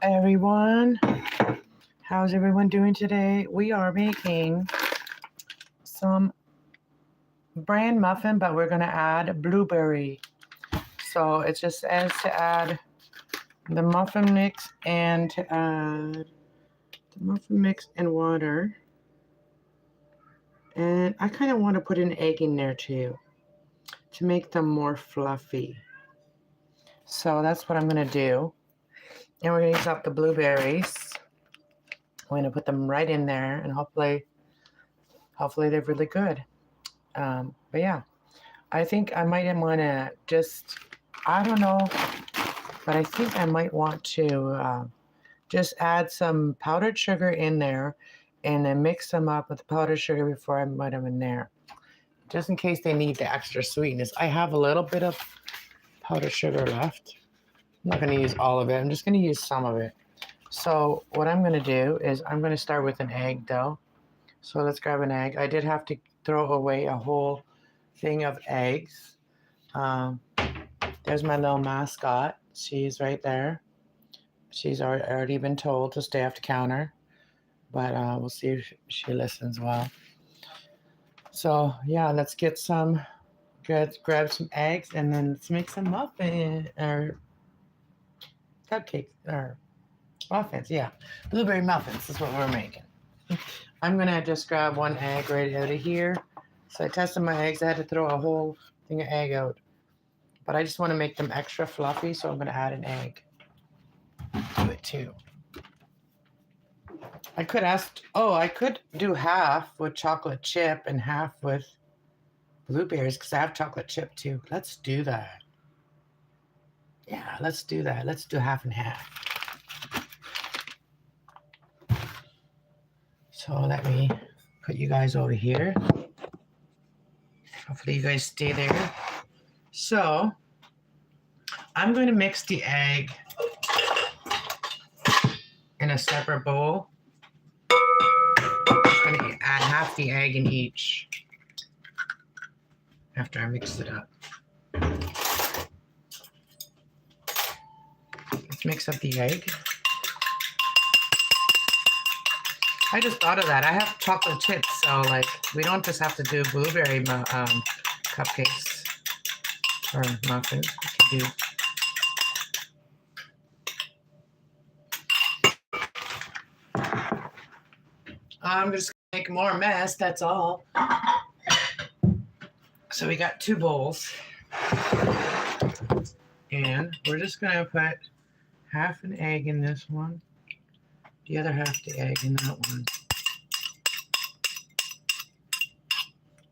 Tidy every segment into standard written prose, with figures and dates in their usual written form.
everyone. How's everyone doing today? We are making some bran muffin, but we're going to add blueberry. So it just says to add the muffin mix and water. And I kind of want to put an egg in there too to make them more fluffy. So that's what I'm going to do. And we're going to use up the blueberries. I'm going to put them right in there, and hopefully they're really good. But yeah, I think I might want to just, I don't know, but I think I might want to just add some powdered sugar in there and then mix them up with the powdered sugar before I put them in there, just in case they need the extra sweetness. I have a little bit of powdered sugar left. I'm not going to use all of it. I'm just going to use some of it. So what I'm going to do is I'm going to start with an egg though. So let's grab an egg. I did have to throw away a whole thing of eggs. There's my little mascot. She's right there. She's already been told to stay off the counter, but we'll see if she listens well. So yeah, let's get some, grab some eggs, and then let's make some muffins or cupcakes or muffins. Yeah, blueberry muffins is what we're making. I'm gonna just grab one egg right out of here. So I tested my eggs. I had to throw a whole thing of egg out, but I just want to make them extra fluffy, so I'm gonna add an egg to it too. I could do half with chocolate chip and half with blueberries because I have chocolate chip too. Let's do that. Yeah, let's do that. Let's do half and half. So let me put you guys over here. Hopefully you guys stay there. So I'm going to mix the egg in a separate bowl. I'm going to add half the egg in each after I mix it up. Let's mix up the egg. I just thought of that. I have chocolate chips, so like we don't just have to do blueberry cupcakes or muffins. We can do. I'm just gonna make more mess. That's all. So we got 2 bowls, and we're just gonna put half an egg in this one. The other half the egg in that one.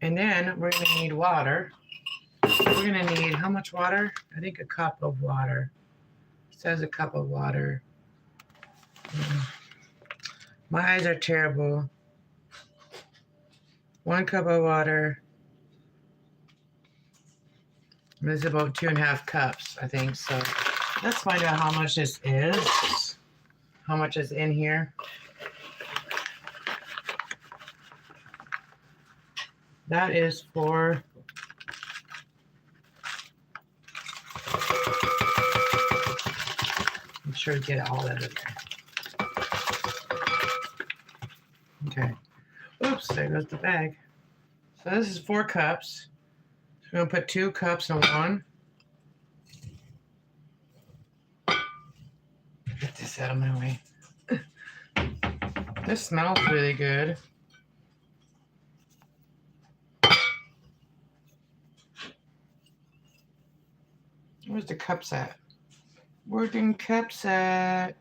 And then we're going to need water. We're going to need how much water? I think a cup of water. It says a cup of water. My eyes are terrible. 1 cup of water. This is about 2.5 cups, I think. So let's find out how much this is. How much is in here? That is for I'm sure to get all of it there. Okay. Oops, there goes the bag. So this is 4 cups. So we're gonna put 2 cups in one. Get this out of my way. This smells really good. Where's the cups at? Where the cups at?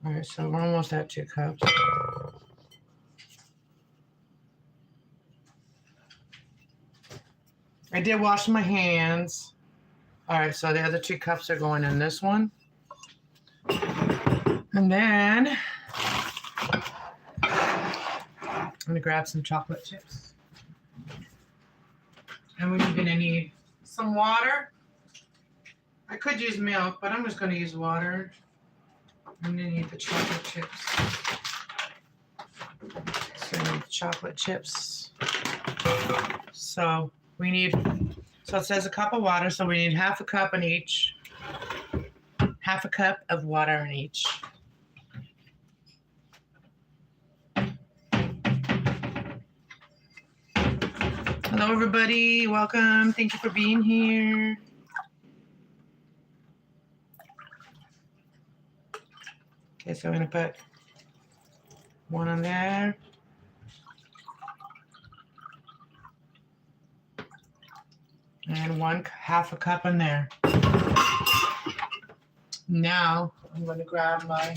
All right, so we're almost at 2 cups. I did wash my hands. All right, so the other 2 cups are going in this one. And then I'm gonna grab some chocolate chips. And we're gonna need some water. I could use milk, but I'm just gonna use water. I'm gonna need the chocolate chips. So I need chocolate chips. So it says a cup of water, so we need half a cup in each. half a cup of water in each. Hello, everybody. Welcome. Thank you for being here. Okay, so I'm going to put one on there. And half a cup in there. Now I'm going to grab my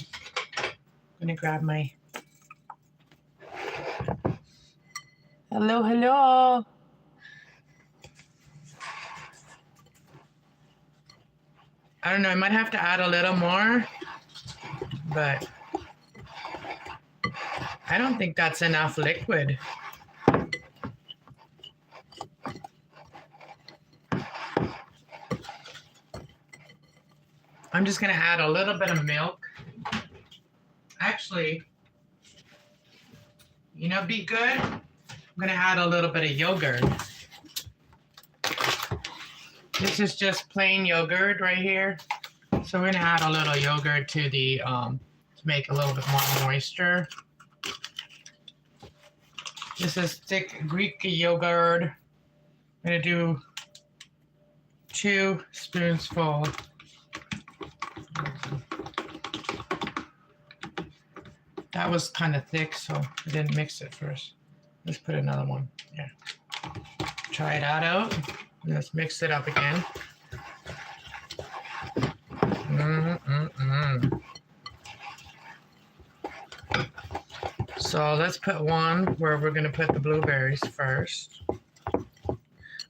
hello. I don't know, I might have to add a little more, but I don't think that's enough liquid. I'm just going to add a little bit of milk. Actually, you know, be good. I'm going to add a little bit of yogurt. This is just plain yogurt right here. So we're going to add a little yogurt to the, to make a little bit more moisture. This is thick Greek yogurt. I'm going to do 2 spoonsful. That was kind of thick, so I didn't mix it first. Let's put another one. Yeah. Try that out. Let's mix it up again. So let's put one where we're going to put the blueberries first.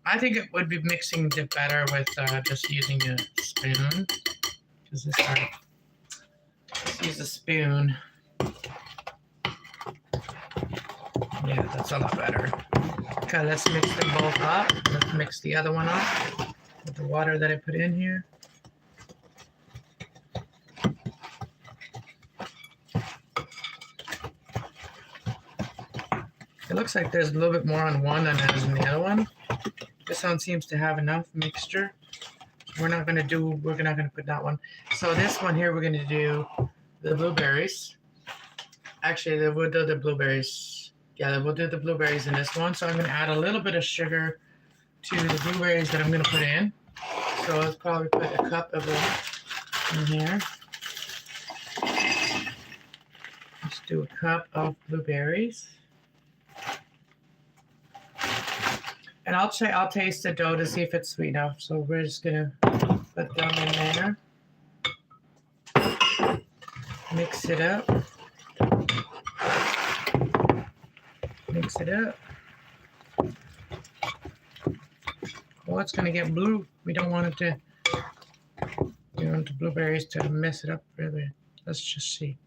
I think it would be mixing it better with just using a spoon. Because this time, let's use a spoon. Yeah, that's a lot better. Okay, let's mix them both up. Let's mix the other one up with the water that I put in here. It looks like there's a little bit more on one than there is in the other one. This one seems to have enough mixture. We're not gonna put that one. So this one here, we're gonna do the blueberries. Actually, we'll do the blueberries. Yeah, we'll do the blueberries in this one. So I'm gonna add a little bit of sugar to the blueberries that I'm gonna put in. So let's probably put a cup of it in here. Let's do a cup of blueberries. And I'll taste the dough to see if it's sweet enough. So we're just gonna put them in there. Mix it up. Mix it up. Oh, it's gonna get blue. We don't want it to. We don't want the blueberries to mess it up really. Let's just see.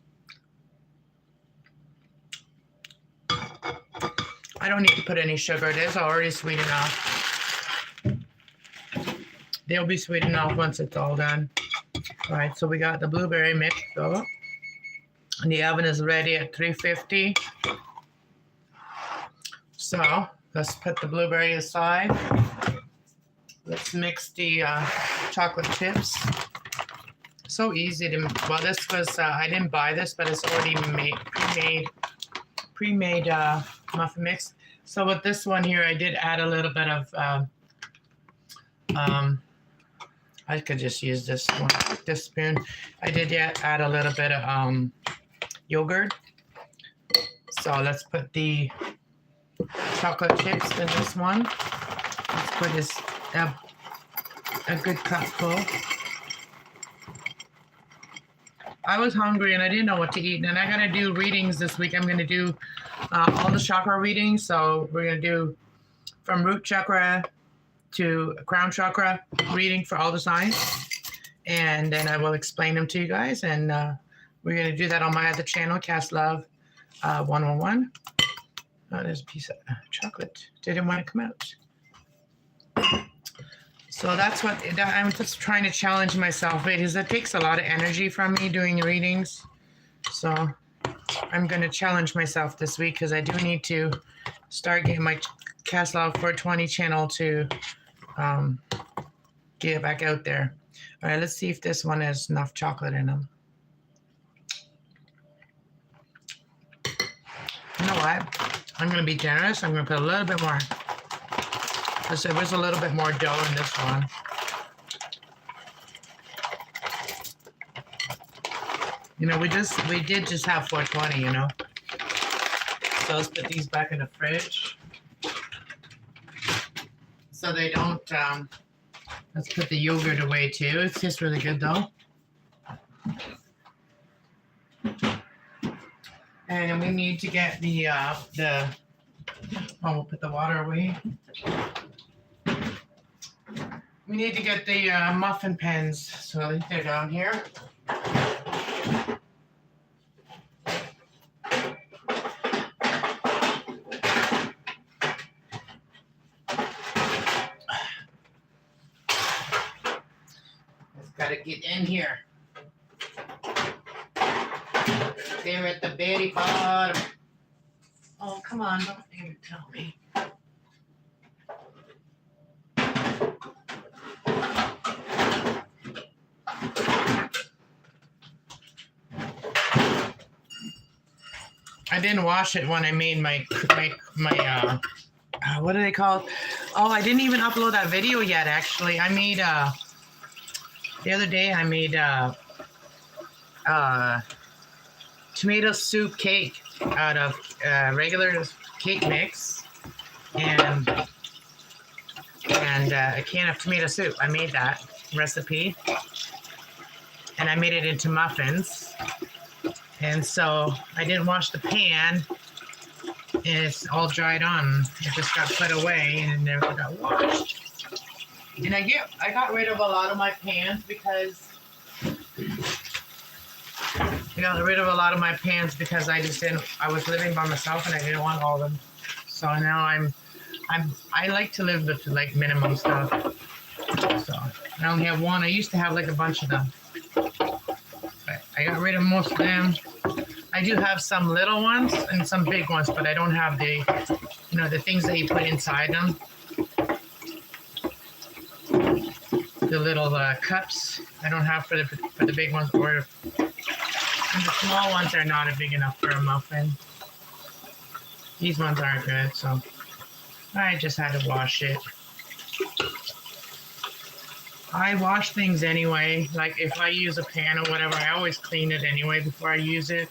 I don't need to put any sugar. It is already sweet enough. They'll be sweet enough once it's all done. All right, so we got the blueberry mix though. And the oven is ready at 350. So let's put the blueberry aside. Let's mix the chocolate chips. So easy to, well, this was, I didn't buy this, but it's already pre-made muffin mix. So with this one here, I did add a little bit of, I could just use this one, this spoon. I did add a little bit of yogurt. So let's put the chocolate chips in this one. Let's put this a good cup full. I was hungry and I didn't know what to eat, and I gotta do readings this week. I'm gonna do all the chakra readings. So we're gonna do from root chakra to crown chakra reading for all the signs, and then I will explain them to you guys. And we're gonna do that on my other channel, Kass Love 111. Oh, there's a piece of chocolate. Didn't want to come out. So that's what I'm just trying to challenge myself because it takes a lot of energy from me doing readings. So I'm going to challenge myself this week because I do need to start getting my Kass Love 420 channel to get back out there. All right, let's see if this one has enough chocolate in them. You know what? I'm going to be generous. I'm going to put a little bit more. Because there was a little bit more dough in this one. You know, we did just have 420, you know. So let's put these back in the fridge. So they don't, let's put the yogurt away too. It's just really good though. And we need to get we'll put the water away. We need to get the muffin pens. So I think they're down here. Gotta get in here. They're at the very bottom. Oh, come on, don't even tell me. I didn't wash it when I made my what are they called? Oh, I didn't even upload that video yet, actually. I made, the other day I made tomato soup cake out of regular cake mix and a can of tomato soup. I made that recipe and I made it into muffins. And so I didn't wash the pan and it's all dried on. It just got put away and it never got washed. And I got rid of a lot of my pans because I was living by myself and I didn't want all of them. So now I like to live with like minimum stuff. So I only have one. I used to have like a bunch of them. But I got rid of most of them. I do have some little ones and some big ones, but I don't have the things that you put inside them. The little cups I don't have for the big ones, or the small ones are not big enough for a muffin. These ones aren't good, so I just had to wash it. I wash things anyway. Like if I use a pan or whatever, I always clean it anyway before I use it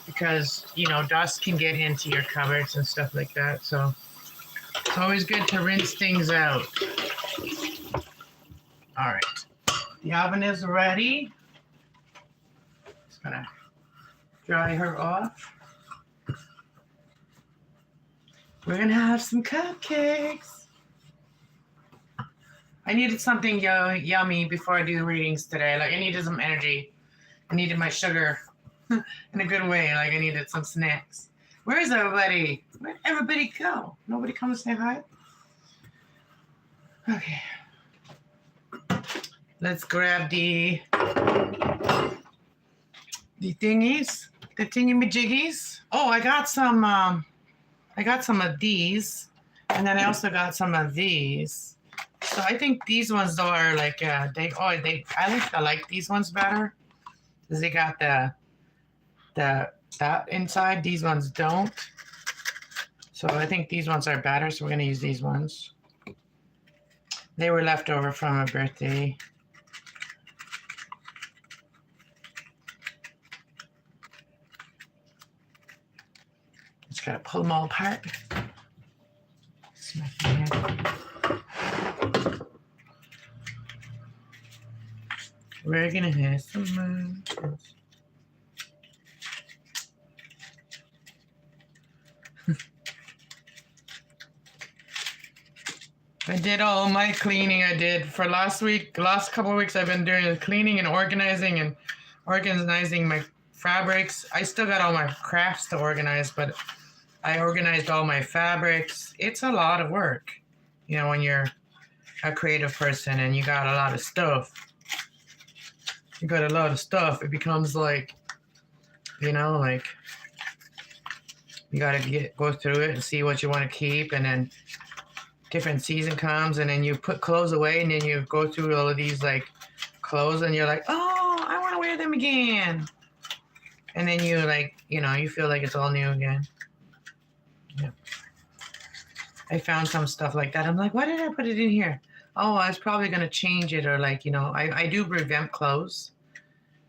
because, you know, dust can get into your cupboards and stuff like that. So it's always good to rinse things out. All right, the oven is ready. Just gonna dry her off. We're gonna have some cupcakes. I needed something yummy before I do readings today. Like I needed some energy. I needed my sugar in a good way. Like I needed some snacks. Where's everybody? Where'd everybody go? Nobody come to say hi? Okay. Let's grab the thingies, the thingy-majiggies. Oh, I got some of these, and then I also got some of these. So I think these ones though are like I like these ones better because they got that inside. These ones don't. So I think these ones are better. So we're gonna use these ones. They were left over from a birthday. Just gotta pull them all apart. Smack my head. We're gonna have some I did all my cleaning. I did for last couple of weeks. I've been doing the cleaning and organizing my fabrics. I still got all my crafts to organize, but I organized all my fabrics. It's a lot of work, you know, when you're a creative person and you got a lot of stuff. You got a lot of stuff. It becomes like, you know, like you gotta go through it and see what you want to keep, and then different season comes and then you put clothes away and then you go through all of these like clothes and you're like, oh, I want to wear them again. And then you like, you know, you feel like it's all new again. Yeah. I found some stuff like that. I'm like, why did I put it in here? Oh, I was probably going to change it, or like, you know, I do revamp clothes.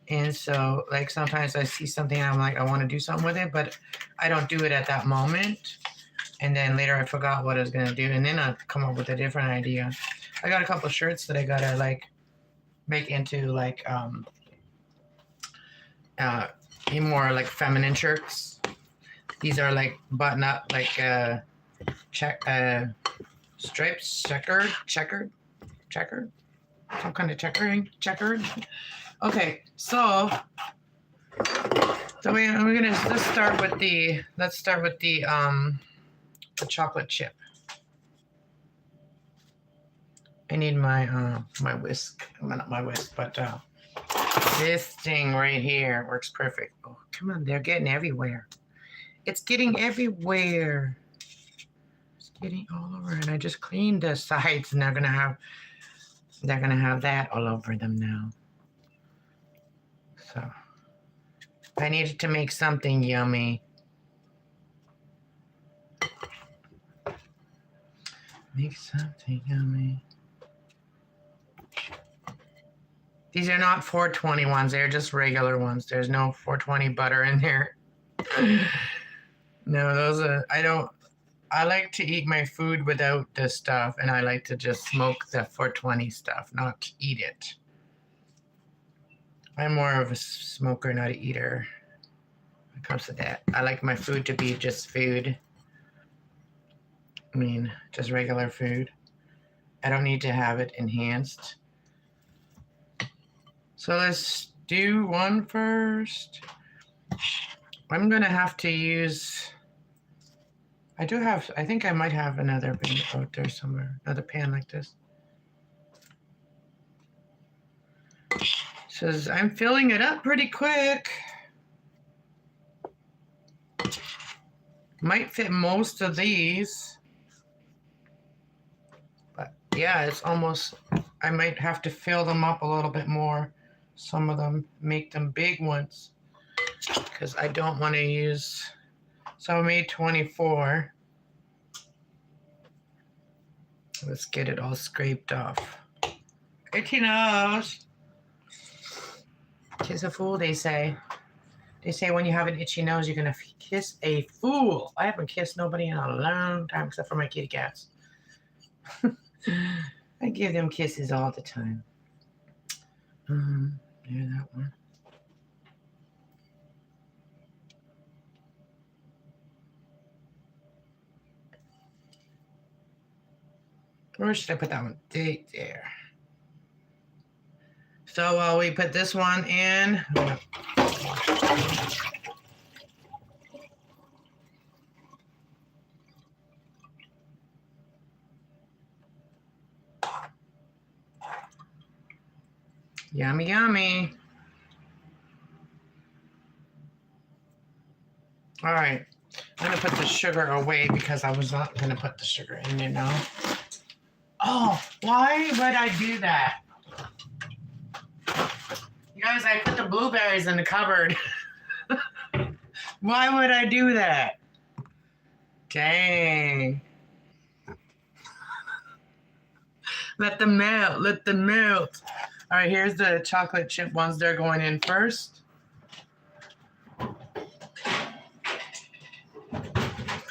And so like sometimes I see something and I'm like, I want to do something with it, but I don't do it at that moment. And then later I forgot what I was going to do. And then I come up with a different idea. I got a couple shirts that I got to like make into like, more like feminine shirts. These are like button up, like stripes, checkered, some kind of checkered. Okay, so we're gonna let's start with the chocolate chip. I need my my whisk. Well, not my whisk, but this thing right here works perfect. Oh, come on, they're getting everywhere. It's getting everywhere. It's getting all over, and I just cleaned the sides, and they're gonna have that all over them now. So I needed to make something yummy. Make something yummy. These are not 420 ones. They're just regular ones. There's no 420 butter in there. No, those are, I like to eat my food without this stuff, and I like to just smoke the 420 stuff, not eat it. I'm more of a smoker, not an eater when it comes to that. I like my food to be just food. I mean, just regular food. I don't need to have it enhanced. So let's do one first. I'm gonna have to use, I think I might have another bin out there somewhere, another pan like this. Says I'm filling it up pretty quick. Might fit most of these. But yeah, it's almost, I might have to fill them up a little bit more. Some of them, make them big ones, because I don't want to use, so I made 24. Let's get it all scraped off. Itchy nose. Kiss a fool, they say. They say when you have an itchy nose, you're going to kiss a fool. I haven't kissed nobody in a long time, except for my kitty cats. I give them kisses all the time. There's that one. Where should I put that one? There. So while we put this one in, yummy, yummy. All right, I'm gonna put the sugar away because I was not gonna put the sugar in there now. Oh, why would I do that? You guys, I put the blueberries in the cupboard. Why would I do that? Dang. Let them melt, let them melt. All right, here's the chocolate chip ones. They're going in first.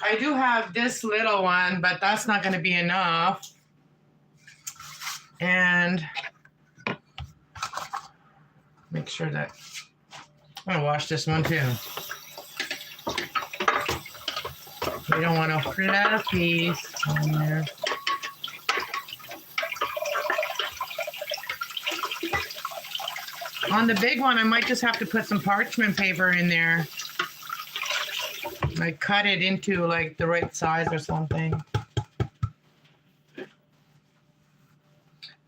I do have this little one, but that's not going to be enough. And make sure that I'm going to wash this one too. We don't want no fluffies on there. On the big one, I might just have to put some parchment paper in there. Like cut it into like the right size or something.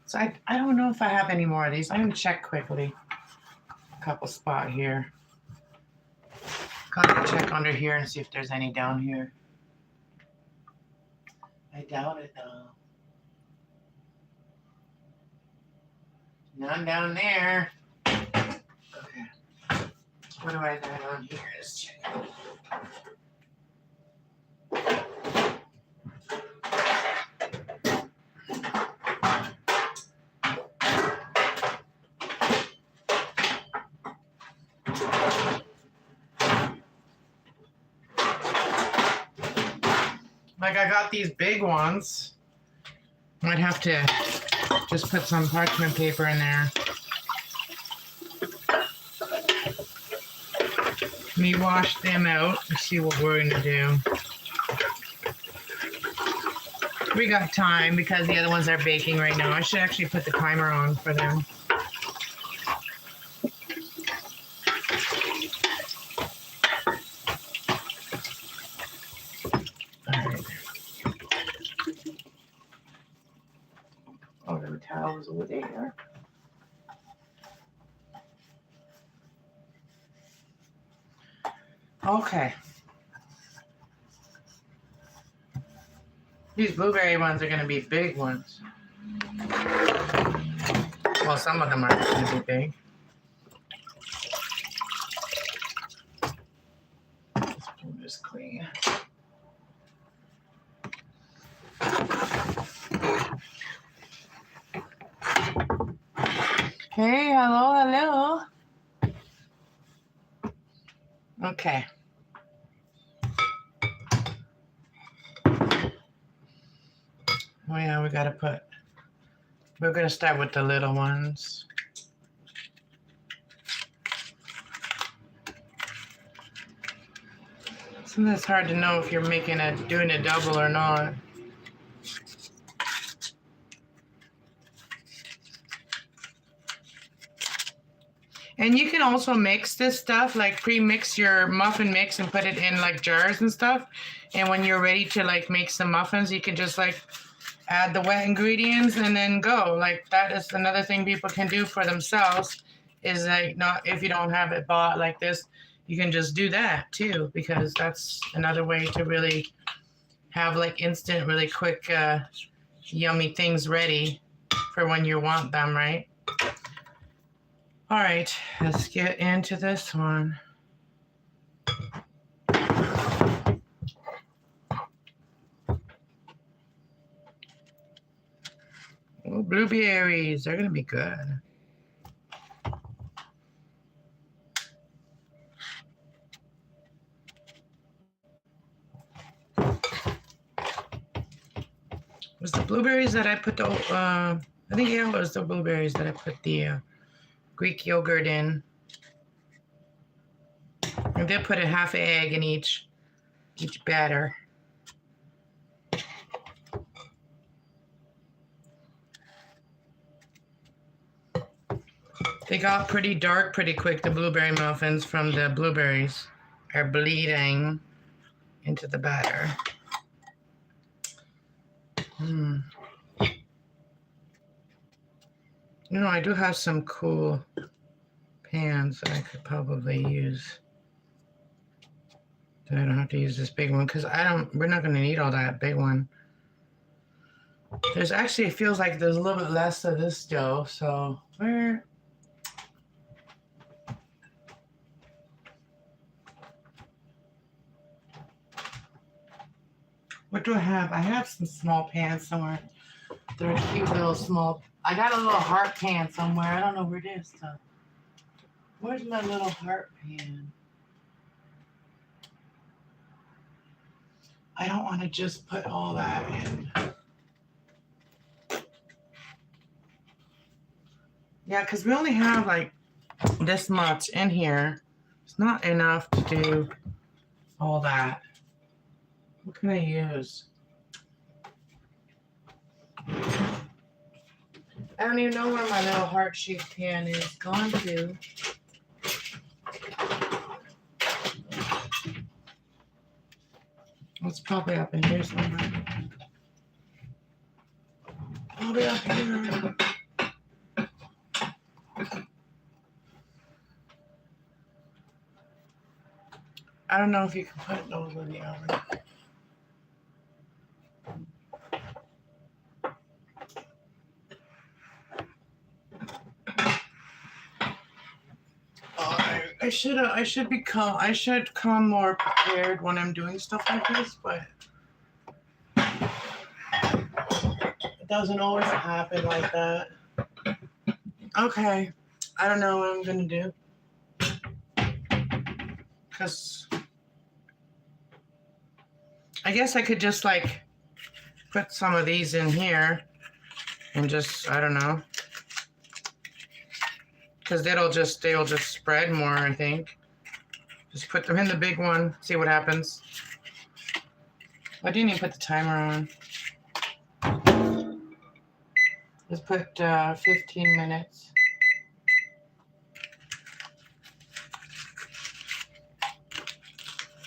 So I don't know if I have any more of these. I'm gonna check quickly. A couple spot here. Gotta check under here and see if there's any down here. I doubt it though. None down there. Okay. What do I got on here? Let's check. Like I got these big ones. Might have to just put some parchment paper in there. Let me wash them out and see what we're gonna do. We got time because the other ones are baking right now. I should actually put the timer on for them. Oh, there were towels over there. Okay. These blueberry ones are going to be big ones. Well, some of them are going to be big. Let's pull this clean. Hey, hello. Okay. Oh yeah, we're gonna start with the little ones. Sometimes it's hard to know if you're doing a double or not. And you can also mix this stuff, like pre-mix your muffin mix and put it in like jars and stuff. And when you're ready to like make some muffins, you can just like add the wet ingredients and then go. Like that is another thing people can do for themselves, is like, not if you don't have it bought like this, you can just do that too, because that's another way to really have like instant, really quick, yummy things ready for when you want them, right? All right, let's get into this one. Oh, blueberries, they're gonna be good. Was the blueberries that I put the, I think yeah, it was the blueberries that I put the Greek yogurt in. I did put a half an egg in each batter. They got pretty dark pretty quick, the blueberry muffins, from the blueberries are bleeding into the batter. You know, I do have some cool pans that I could probably use. So I don't have to use this big one, because we're not going to need all that big one. There's actually, it feels like there's a little bit less of this dough, so what do I have? I have some small pans somewhere. They're a cute little small. I got a little heart pan somewhere. I don't know where it is though. Where's my little heart pan? I don't want to just put all that in. Yeah, because we only have like this much in here. It's not enough to do all that. What can I use? I don't even know where my little heart-shaped pan is gone to. It's probably up in here somewhere. Probably up here. I don't know if you can put those in the oven. I should come more prepared when I'm doing stuff like this, but it doesn't always happen like that. Okay, I don't know what I'm gonna do, because I guess I could just like put some of these in here and just, I don't know, because they'll just spread more, I think. Just put them in the big one, see what happens. I didn't even put the timer on. Let's put 15 minutes.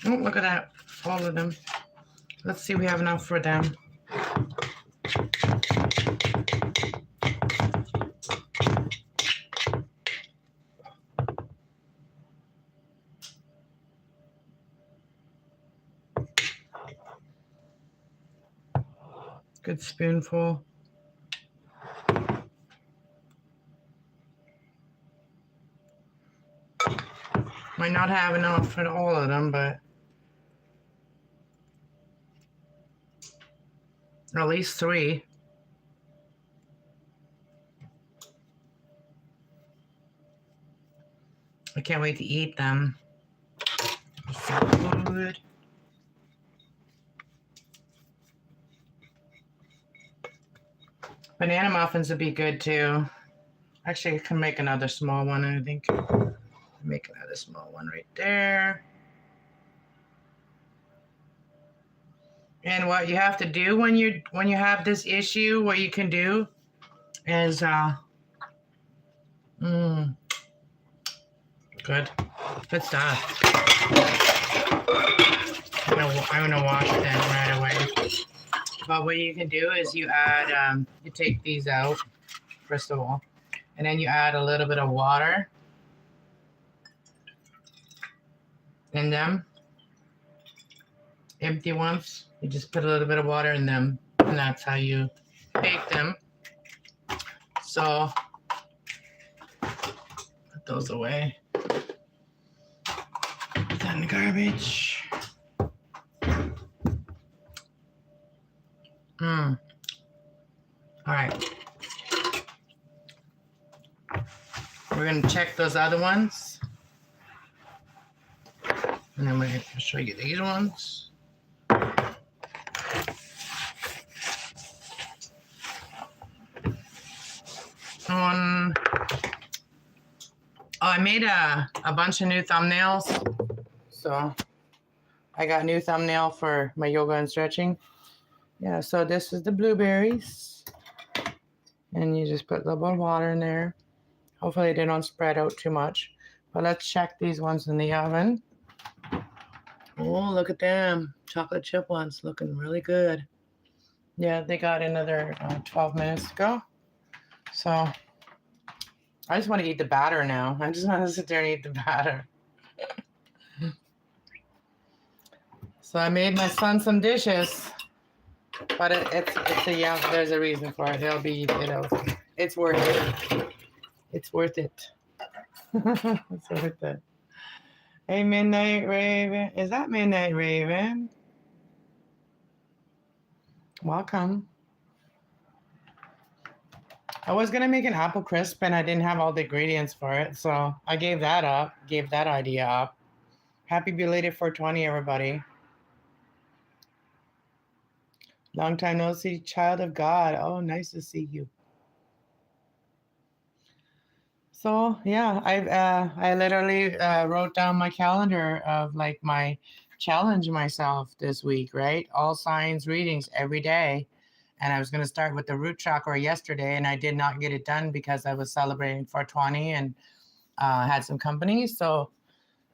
Oh, look at that, all of them. Let's see if we have enough for them. Good spoonful. Might not have enough for all of them, but at least 3. I can't wait to eat them. So good. Banana muffins would be good too. Actually, I can make another small one, I think. Make another small one right there. And what you have to do when you have this issue, what you can do is good stuff. I'm gonna wash them right away. But what you can do is you add you take these out first of all, and then you add a little bit of water in them. Empty ones. You just put a little bit of water in them, and that's how you bake them. So put those away. Put that in the garbage. All right. We're gonna check those other ones, and then we're gonna show you these ones. I made a bunch of new thumbnails. So I got a new thumbnail for my yoga and stretching. Yeah, so this is the blueberries. And you just put a little bit of water in there. Hopefully they don't spread out too much. But let's check these ones in the oven. Oh, look at them. Chocolate chip ones looking really good. Yeah, they got another 12 minutes to go. So I just want to eat the batter now. I just want to sit there and eat the batter. So I made my son some dishes, but it's there's a reason for it. It's worth it. It's worth it. It's worth it. Hey, Midnight Raven. Is that Midnight Raven? Welcome. I was going to make an apple crisp and I didn't have all the ingredients for it. So I gave that up, gave that idea up. Happy belated 420, everybody. Long time no see, child of God. Oh, nice to see you. So yeah, I literally wrote down my calendar of like my challenge myself this week, right? All signs readings every day. And I was going to start with the root chakra yesterday, and I did not get it done because I was celebrating 420 and had some company. So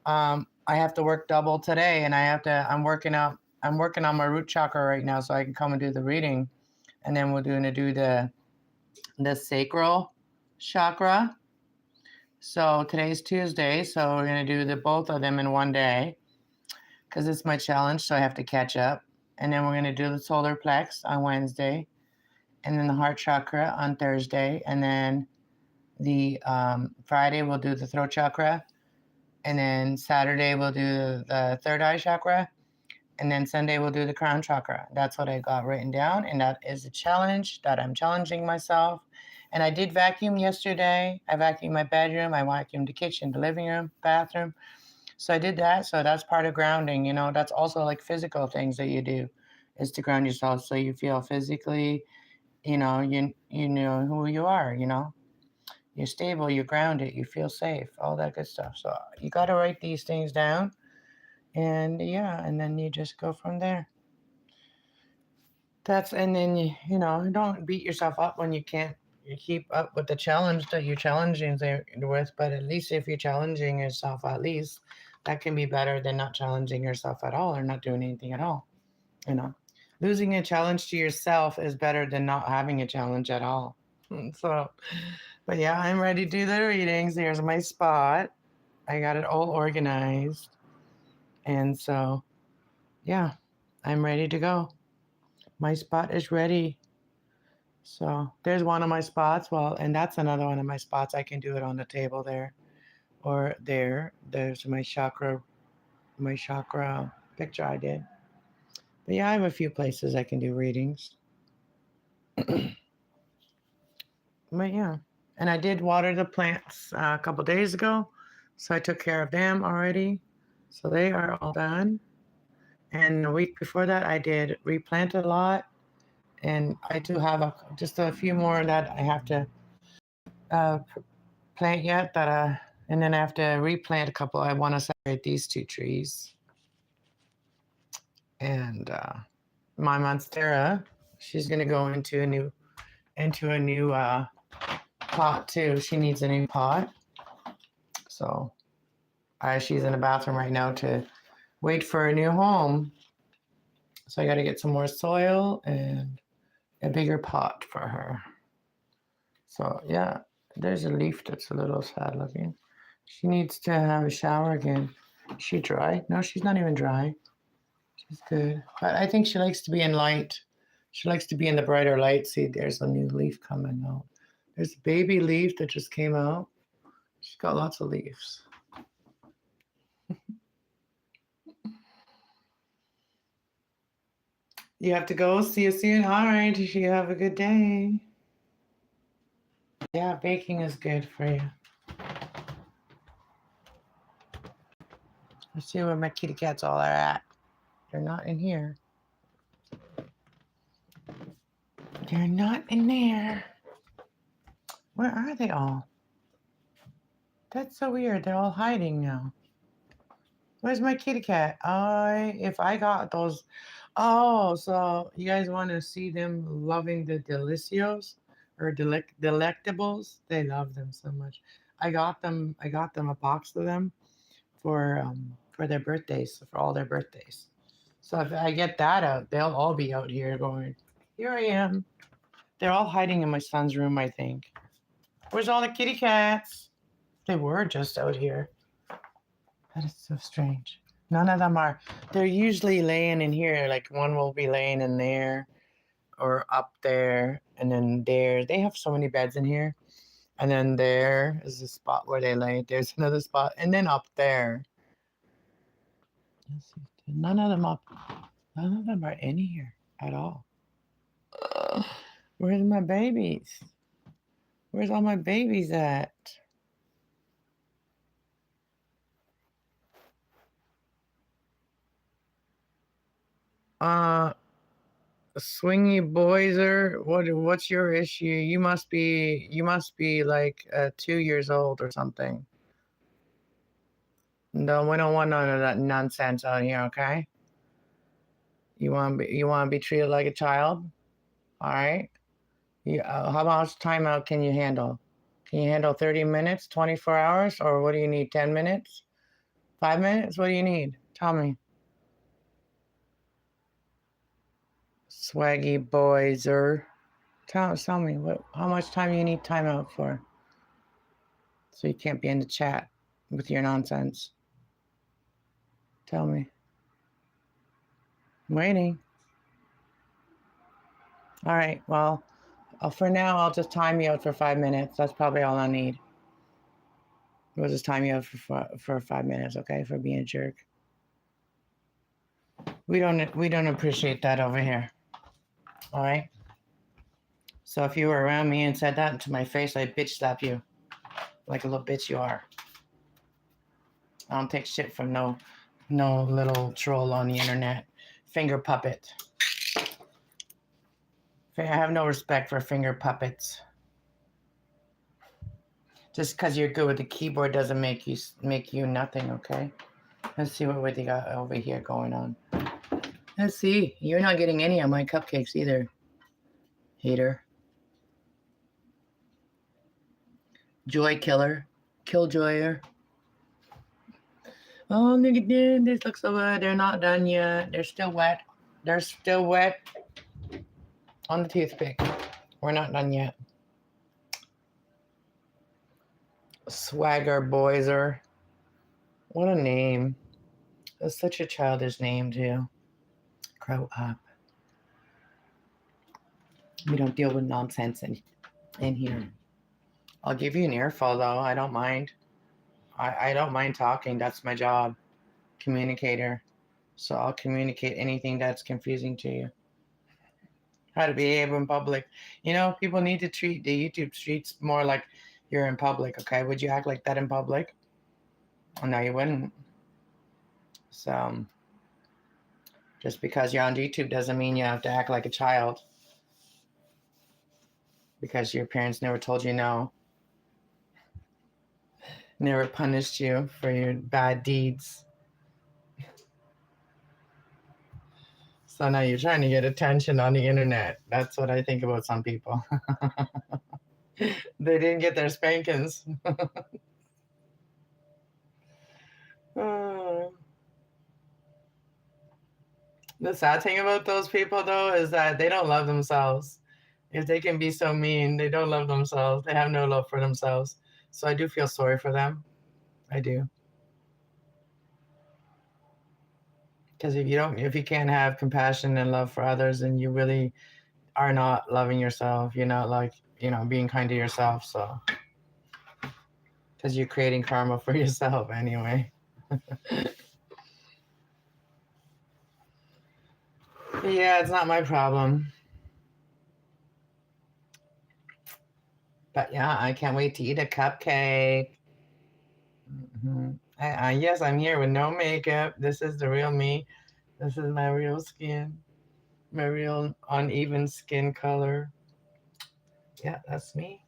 I have to work double today, and I'm working on my root chakra right now so I can come and do the reading. And then we're going to do the sacral chakra. So today's Tuesday, so we're going to do both of them in one day because it's my challenge, so I have to catch up. And then we're going to do the solar plex on Wednesday, and then the heart chakra on Thursday, and then the Friday we'll do the throat chakra, And then Saturday we'll do the third eye chakra. And then Sunday we'll do the crown chakra. That's what I got written down. And that is a challenge that I'm challenging myself. And I did vacuum yesterday. I vacuumed my bedroom. I vacuumed the kitchen, the living room, bathroom. So I did that. So that's part of grounding. You know, that's also like physical things that you do is to ground yourself so you feel physically, you know who you are, you know. You're stable, you're grounded, you feel safe, all that good stuff. So you got to write these things down. And yeah, and then you just go from there. And then you know, don't beat yourself up when you can't you keep up with the challenge that you're challenging with, but at least if you're challenging yourself, at least that can be better than not challenging yourself at all or not doing anything at all. You know, losing a challenge to yourself is better than not having a challenge at all. So, but yeah, I'm ready to do the readings. Here's my spot. I got it all organized. And so, yeah, I'm ready to go. My spot is ready. So there's one of my spots. Well, and that's another one of my spots. I can do it on the table there or there. There's my chakra picture I did. But yeah, I have a few places I can do readings. But yeah, and I did water the plants a couple days ago. So I took care of them already. So they are all done. And the week before that, I did replant a lot. And I do have just a few more that I have to uh, plant yet. And then I have to replant a couple. I want to separate these two trees. And my monstera, she's gonna go into a new pot too. She needs a new pot. So she's in the bathroom right now to wait for a new home. So I got to get some more soil and a bigger pot for her. So yeah, there's a leaf that's a little sad looking. She needs to have a shower again. Is she dry? No, she's not even dry. She's good. But I think she likes to be in light. She likes to be in the brighter light. See, there's a new leaf coming out. There's a baby leaf that just came out. She's got lots of leaves. You have to go. See you soon. All right. You have a good day. Yeah, baking is good for you. Let's see where my kitty cats all are at. They're not in here. They're not in there. Where are they all? That's so weird. They're all hiding now. Where's my kitty cat? If I got those. Oh, so you guys want to see them loving the delicios or delectables? They love them so much. I got them a box of them for their birthdays, for all their birthdays. So if I get that out, they'll all be out here going, here I am. They're all hiding in my son's room, I think. Where's all the kitty cats? They were just out here. That is so strange. None of them are. They're usually laying in here. Like one will be laying in there or up there and then there. They have so many beds in here. And then there is the spot where they lay. There's another spot. And then up there. None of them are in here at all. Where's my babies? Where's all my babies at? Swingy boyser, what's your issue? You must be like 2 years old or something. No, we don't want none of that nonsense out here, okay? You want to be treated like a child, all right? How much timeout can you handle? Can you handle 30 minutes, 24 hours, or what do you need? 10 minutes, 5 minutes? What do you need? Tell me. Swaggy boyser. Tell me how much time you need timeout for. So you can't be in the chat with your nonsense. Tell me. I'm waiting. All right. Well, for now, I'll just time you out for 5 minutes. That's probably all I need. We'll just time you up for 5 minutes, okay? For being a jerk. We don't appreciate that over here. All right. So if you were around me and said that to my face, I'd bitch slap you, like a little bitch you are. I don't take shit from no little troll on the internet, finger puppet. I have no respect for finger puppets. Just because you're good with the keyboard doesn't make you nothing, okay? Let's see what they got over here going on. Let's see. You're not getting any of my cupcakes either, hater. Joy killer. Killjoyer. Oh, look at this. This looks so good. They're not done yet. They're still wet. They're still wet on the toothpick. We're not done yet. Swagger Boyser. What a name. That's such a childish name, too. Grow up. We don't deal with nonsense in here. I'll give you an earful, though. I don't mind. I don't mind talking. That's my job. Communicator. So I'll communicate anything that's confusing to you. How to behave in public. You know, people need to treat the YouTube streets more like you're in public, okay? Would you act like that in public? Oh, no, you wouldn't. So, just because you're on YouTube doesn't mean you have to act like a child. Because your parents never told you no. Never punished you for your bad deeds. So now you're trying to get attention on the internet. That's what I think about some people. They didn't get their spankings. The sad thing about those people, though, is that they don't love themselves. If they can be so mean, they don't love themselves. They have no love for themselves. So I do feel sorry for them. I do. Because if you can't have compassion and love for others, then you really are not loving yourself. You're not being kind to yourself. So, because you're creating karma for yourself anyway. Yeah, it's not my problem. But yeah, I can't wait to eat a cupcake. Mm-hmm. Yes, I'm here with no makeup. This is the real me. This is my real skin. My real uneven skin color. Yeah, that's me.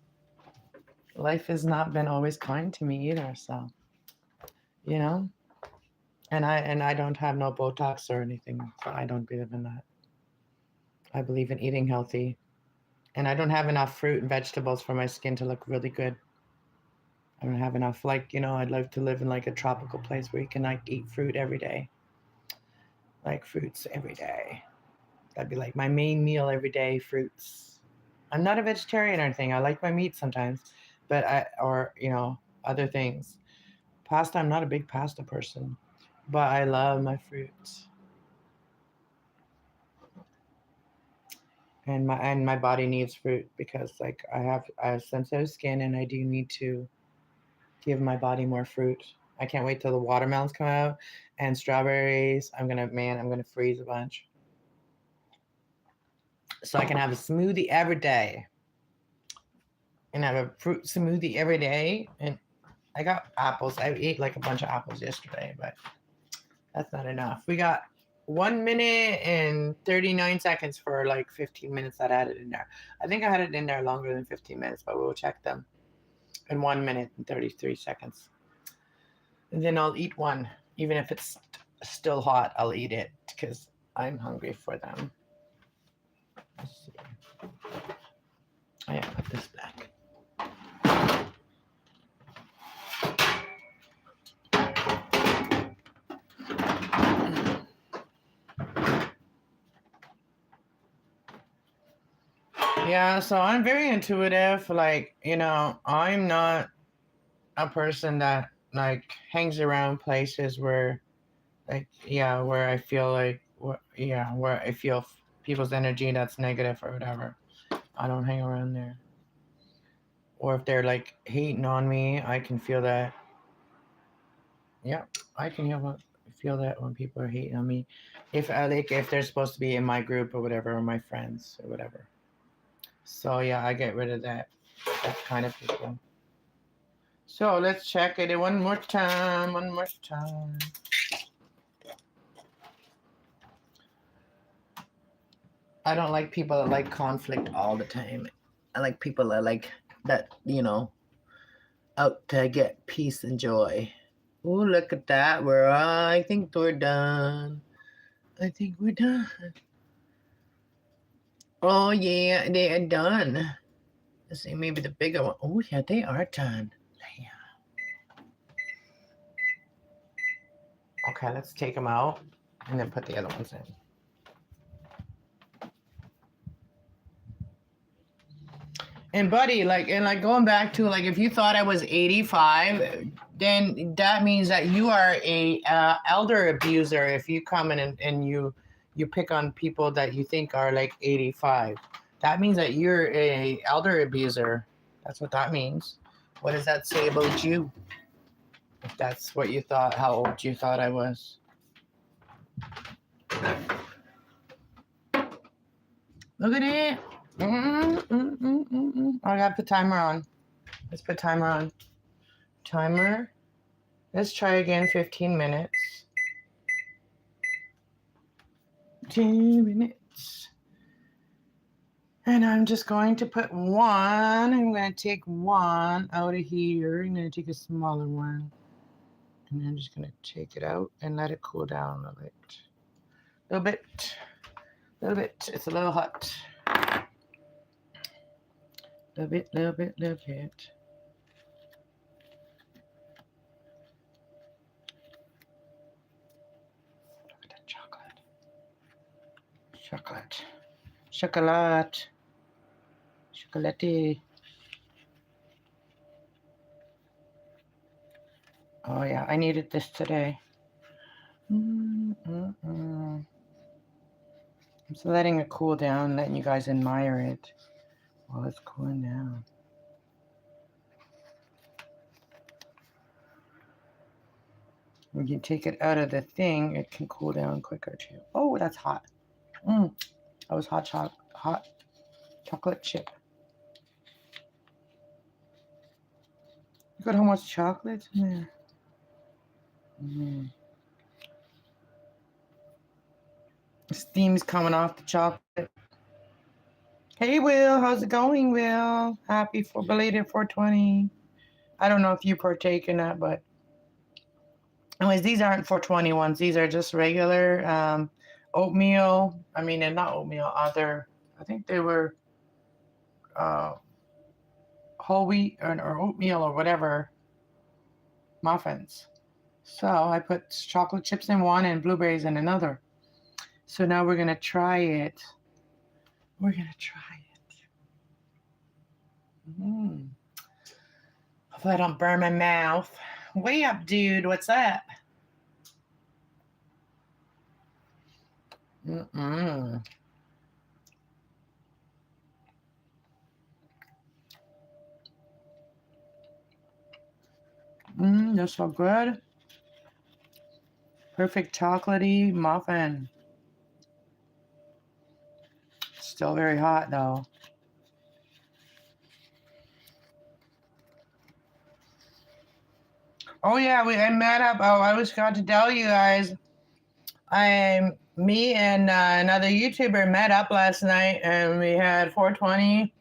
Life has not been always kind to me either, so you know. And I don't have no Botox or anything, so I don't believe in that. I believe in eating healthy. And I don't have enough fruit and vegetables for my skin to look really good. I don't have enough. I'd love to live in like a tropical place where you can like eat fruit every day. Like fruits every day. That'd be like my main meal every day, fruits. I'm not a vegetarian or anything. I like my meat sometimes, but other things. Pasta, I'm not a big pasta person, but I love my fruits. And my body needs fruit because like I have sensitive skin and I do need to give my body more fruit. I can't wait till the watermelons come out and strawberries. I'm gonna freeze a bunch. So I can have a smoothie every day. And have a fruit smoothie every day. And I got apples. I ate like a bunch of apples yesterday, but that's not enough. We got 1 minute and 39 seconds for like 15 minutes that I had it in there. I think I had it in there longer than 15 minutes, but we'll check them in 1 minute and 33 seconds. And then I'll eat one. Even if it's still hot, I'll eat it because I'm hungry for them. Let's see. I put this back. Yeah, so I'm very intuitive. I'm not a person that like hangs around places where where I feel where I feel people's energy that's negative or whatever. I don't hang around there. Or if they're like hating on me, I can feel that Yeah, I can feel that when people are hating on me. If they're supposed to be in my group or whatever, or my friends or whatever. So yeah, I get rid of that kind of people. So let's check it one more time. One more time. I don't like people that like conflict all the time. I like people that like that, out to get peace and joy. Oh, look at that. I think we're done. I think we're done. Oh, yeah, they are done. Let's see, maybe the bigger one. Oh, yeah, they are done. Yeah. Okay, let's take them out and then put the other ones in. And buddy, like going back to like, if you thought I was 85, then that means that you are a elder abuser. If you come in and you pick on people that you think are like 85, that means that you're a elder abuser. That's what that means. What does that say about you? If that's what you thought, how old you thought I was. Look at it. I gotta put timer on. Let's put timer on. Timer. Let's try again, 15 minutes. 10 minutes. And I'm just going to put one. I'm going to take one out of here. I'm going to take a smaller one. And I'm just going to take it out and let it cool down a bit. A little bit. A little bit. It's a little hot. A little bit, little bit, little bit. Look at that chocolate. Chocolate. Chocolate. Chocolatey. Oh, yeah. I needed this today. I'm just letting it cool down, letting you guys admire it while it's cooling down. When you take it out of the thing, it can cool down quicker too. Oh, that's hot. That was hot chocolate chip. Look at how much chocolate's in there. Steam's coming off the chocolate. Hey, Will, how's it going, Will? Happy for belated 420. I don't know if you partake in that, but anyways, these aren't 420 ones. These are just regular oatmeal. I mean, they're not oatmeal. I think they were whole wheat or oatmeal or whatever muffins. So I put chocolate chips in one and blueberries in another. So now we're going to try it. We're going to try it. Hopefully I don't burn my mouth. Way up, dude. What's that? They're so good. Perfect chocolatey muffin. Still very hot though. Oh yeah, I met up. Oh, I was going to tell you guys. Me and another YouTuber met up last night, and we had 420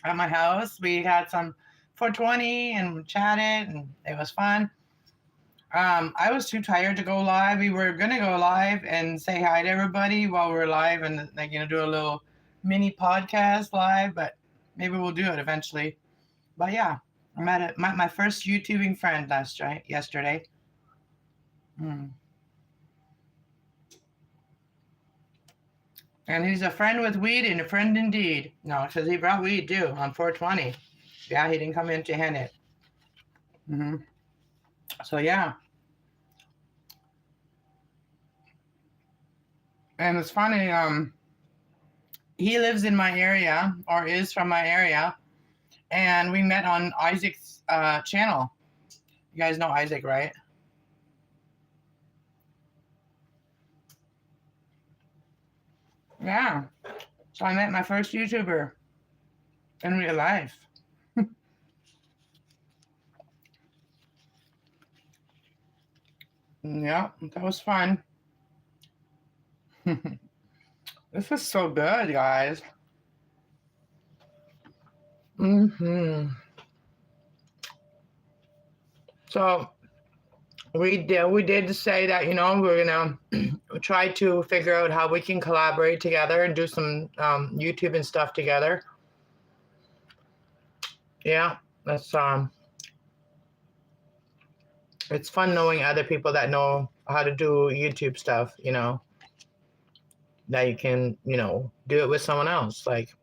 at my house. We had some 420 and chatted, and it was fun. I was too tired to go live. We were gonna go live and say hi to everybody while we're live, and do a little mini podcast live. But maybe we'll do it eventually. But yeah, I met my first YouTubing friend yesterday. And he's a friend with weed and a friend indeed. No, because he brought weed too on 420. Yeah, he didn't come in to hand it. So yeah. And it's funny, he lives in my area, or is from my area, and we met on Isaac's channel. You guys know Isaac, right? Yeah. So I met my first YouTuber in real life. Yeah, that was fun. This is so good, guys. So we did say that we're gonna try to figure out how we can collaborate together and do some YouTube and stuff together. Yeah, that's it's fun knowing other people that know how to do YouTube stuff. That you can do it with someone else, like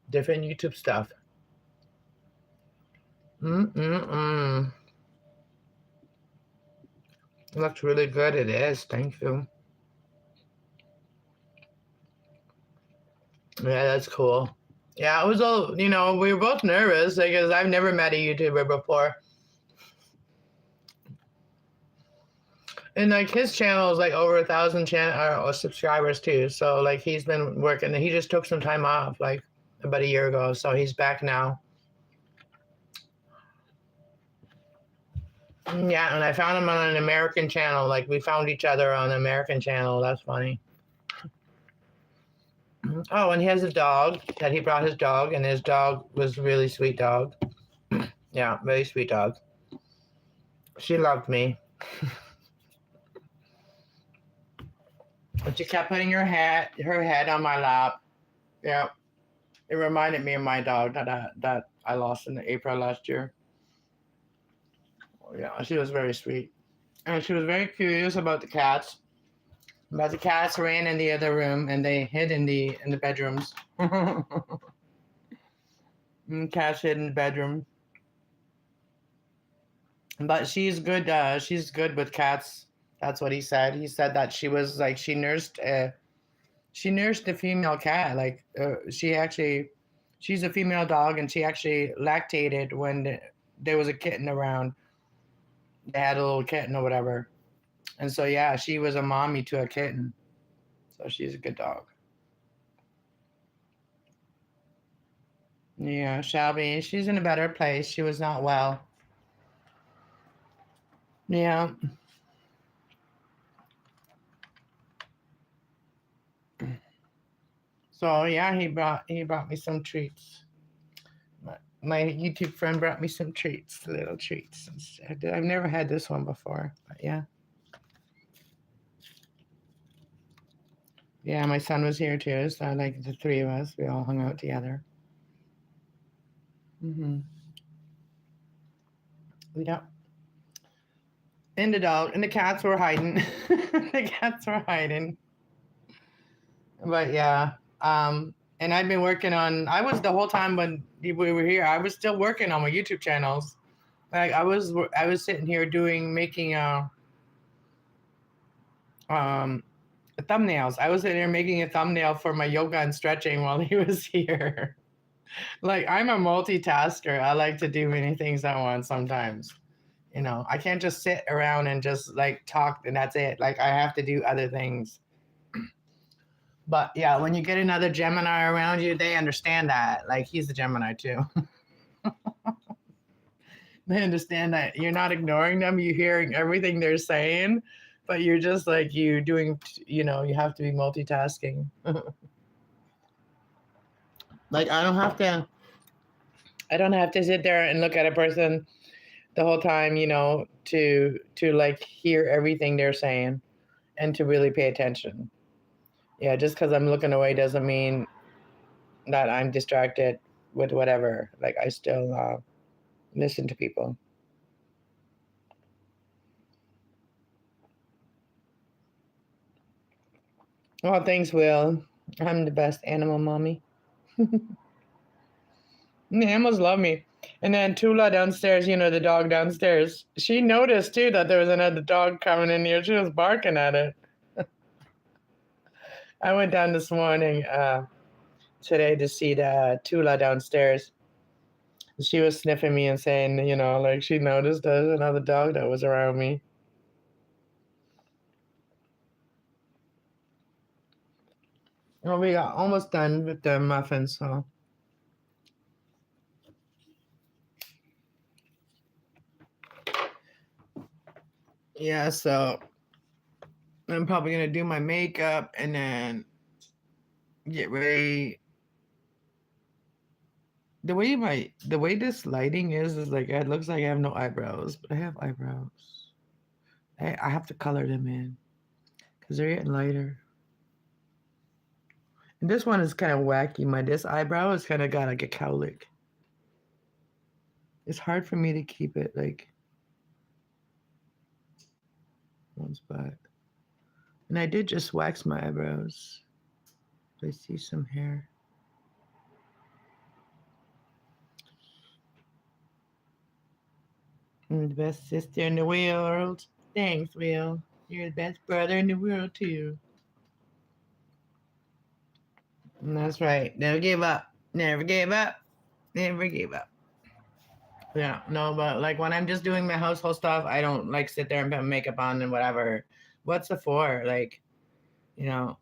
different YouTube stuff. Mm-mm-mm. It looks really good. It is. Thank you. Yeah, that's cool. Yeah, it was all, we were both nervous because I've never met a YouTuber before. And like his channel is like over 1,000 or subscribers too. So like he's been working. He just took some time off like about a year ago. So he's back now. Yeah, and I found him on an American channel. Like we found each other on an American channel. That's funny. Oh, and he has a dog that he brought his dog, and his dog was a really sweet dog. Yeah, very sweet dog. She loved me. But she kept putting her head on my lap. Yeah, it reminded me of my dog that I lost in April last year. Yeah, she was very sweet, and she was very curious about the cats. But the cats ran in the other room, and they hid in the bedrooms. Cats hid in the bedroom. But she's good. She's good with cats. That's what he said. He said that she was like she nursed a female cat. Like she's a female dog, and she actually lactated when there was a kitten around. They had a little kitten or whatever, and so yeah, she was a mommy to a kitten. So she's a good dog. Yeah, Shelby, she's in a better place. She was not well. Yeah. So yeah, he brought me some treats. My YouTube friend brought me some treats, little treats. I've never had this one before, but yeah. Yeah, my son was here too, so like the three of us, we all hung out together. Mm-hmm. We don't. And the dog and the cats were hiding. The cats were hiding. But yeah, and I've been working on. I was the whole time when we were here. I was still working on my YouTube channels. Like I was sitting here making um thumbnails. I was sitting there making a thumbnail for my yoga and stretching while he was here. Like I'm a multitasker. I like to do many things at once sometimes. I can't just sit around and just like talk and that's it. Like I have to do other things. But yeah, when you get another Gemini around you, they understand that. Like he's a Gemini too. They understand that you're not ignoring them. You're hearing everything they're saying, but you're just like you doing. You have to be multitasking. Like I don't have to. I don't have to sit there and look at a person the whole time. To like hear everything they're saying and to really pay attention. Yeah, just because I'm looking away doesn't mean that I'm distracted with whatever. Like I still listen to people. Oh, thanks, Will. I'm the best animal mommy. The animals love me. And then Tula downstairs, the dog downstairs, she noticed too that there was another dog coming in here. She was barking at it. I went down this morning today to see the Tula downstairs. She was sniffing me and saying, like she noticed there's another dog that was around me. Well, we got almost done with the muffins, so. Yeah, so I'm probably gonna do my makeup and then get ready. The way this lighting is like it looks like I have no eyebrows, but I have eyebrows. I have to color them in because they're getting lighter. And this one is kind of wacky. This eyebrow is kind of got like a cowlick. It's hard for me to keep it like one spot. And I did just wax my eyebrows. I see some hair. I'm the best sister in the world. Thanks, Will. You're the best brother in the world, too. And that's right. Never give up. Never gave up. Never gave up. Yeah, no, but like when I'm just doing my household stuff, I don't like sit there and put makeup on and whatever. What's it for? Like, you know,